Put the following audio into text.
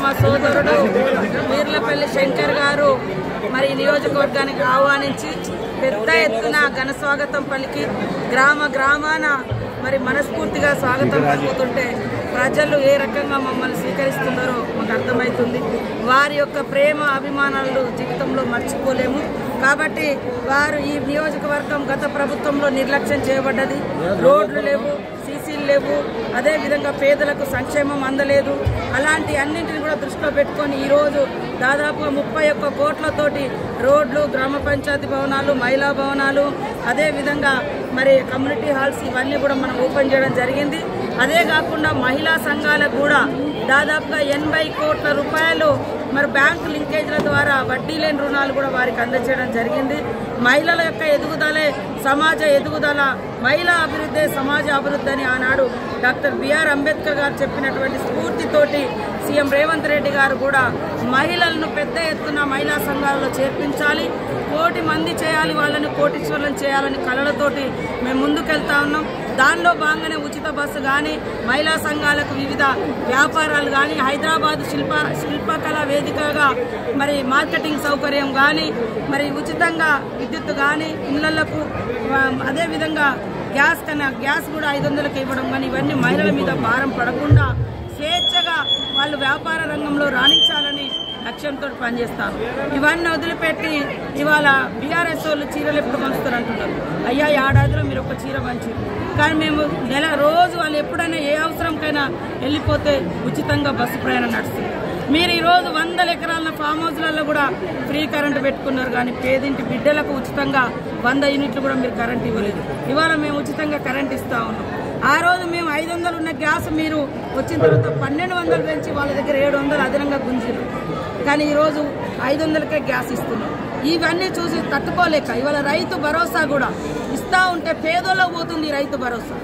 మా సోదరుడు వీర్లపల్లి శంకర్ గారు మరి నియోజకవర్గానికి ఆహ్వానించి పెద్ద ఎత్తున ఘన స్వాగతం పలికి గ్రామాన మరి మనస్ఫూర్తిగా స్వాగతం పలుకుతుంటే ప్రజలు ఏ రకంగా మమ్మల్ని స్వీకరిస్తున్నారో మాకు అర్థమవుతుంది. వారి యొక్క ప్రేమ అభిమానాలు జీవితంలో మర్చిపోలేము. కాబట్టి వారు ఈ నియోజకవర్గం గత ప్రభుత్వంలో నిర్లక్ష్యం చేయబడ్డది. రోడ్లు లేవు, సీసీలు లేవు, అదేవిధంగా పేదలకు సంక్షేమం అందలేదు. అలాంటి అన్నింటిని కూడా దృష్టిలో పెట్టుకొని ఈరోజు దాదాపుగా 31 కోట్లతోటి రోడ్లు, గ్రామ పంచాయతీ భవనాలు, మహిళా భవనాలు, అదేవిధంగా మరి కమ్యూనిటీ హాల్స్ ఇవన్నీ కూడా మనం ఓపెన్ చేయడం జరిగింది. అదే కాకుండా మహిళా సంఘాలకు కూడా దాదాపుగా 80 కోట్ల రూపాయలు మరి బ్యాంకు లింకేజ్ల ద్వారా వడ్డీ లేని రుణాలు కూడా వారికి అందజేయడం జరిగింది. మహిళల యొక్క ఎదుగుదలే సమాజ ఎదుగుదల, మహిళా అభివృద్ధి సమాజ అభివృద్ధి అని ఆనాడు డాక్టర్ బిఆర్ అంబేద్కర్ గారు చెప్పినటువంటి స్ఫూర్తితోటి సీఎం రేవంత్ రెడ్డి గారు కూడా మహిళలను పెద్ద ఎత్తున మహిళా సంఘాలలో చేర్పించాలి, 1 కోటి మంది చేయాలి, వాళ్ళని కోటీశ్వరులను చేయాలని కళలతోటి మేము ముందుకెళ్తా ఉన్నాం. దానిలో ఉచిత బస్సు కానీ, మహిళా సంఘాలకు వివిధ వ్యాపారాలు కానీ, హైదరాబాద్ శిల్పకళా వేదికగా మరి మార్కెటింగ్ సౌకర్యం కానీ, మరి ఉచితంగా విద్యుత్ కానీ ఇళ్లకు, అదేవిధంగా గ్యాస్ కూడా 500కి ఇవ్వడం కానీ, ఇవన్నీ మహిళల మీద భారం పడకుండా స్వేచ్ఛగా వాళ్ళు వ్యాపార రంగంలో రాణించాలని లక్ష్యంతో పనిచేస్తాను. ఇవన్నీ వదిలిపెట్టి ఇవాళ బీఆర్ఎస్ వాళ్ళు చీరలు ఎప్పుడు పంచుతారు అంటున్నారు. అయ్యా, ఏడాదిలో మీరు ఒక చీర పంచారు, కానీ మేము రోజు వాళ్ళు ఎప్పుడైనా ఏ అవసరంకైనా వెళ్ళిపోతే ఉచితంగా బస్సు ప్రయాణం నడుస్తుంది. మీరు ఈరోజు 100 ఎకరాల ఫామ్ హౌస్లలో కూడా ఫ్రీ కరెంటు పెట్టుకున్నారు, కానీ పేదింటి బిడ్డలకు ఉచితంగా 100 యూనిట్లు కూడా మీరు కరెంట్ ఇవ్వలేదు. ఇవాళ మేము ఉచితంగా కరెంట్ ఇస్తా ఉన్నాం. ఆ రోజు మేము 500 ఉన్న గ్యాస్ మీరు వచ్చిన తర్వాత 1200 పెంచి వాళ్ళ దగ్గర 700 అదనంగా గుంజారు, కానీ ఈరోజు 500కే గ్యాస్ ఇస్తున్నాం. ఇవన్నీ చూసి తట్టుకోలేక ఇవాళ రైతు భరోసా కూడా ఇస్తా ఉంటే పేదోళ్ళకు పోతుంది రైతు భరోసా.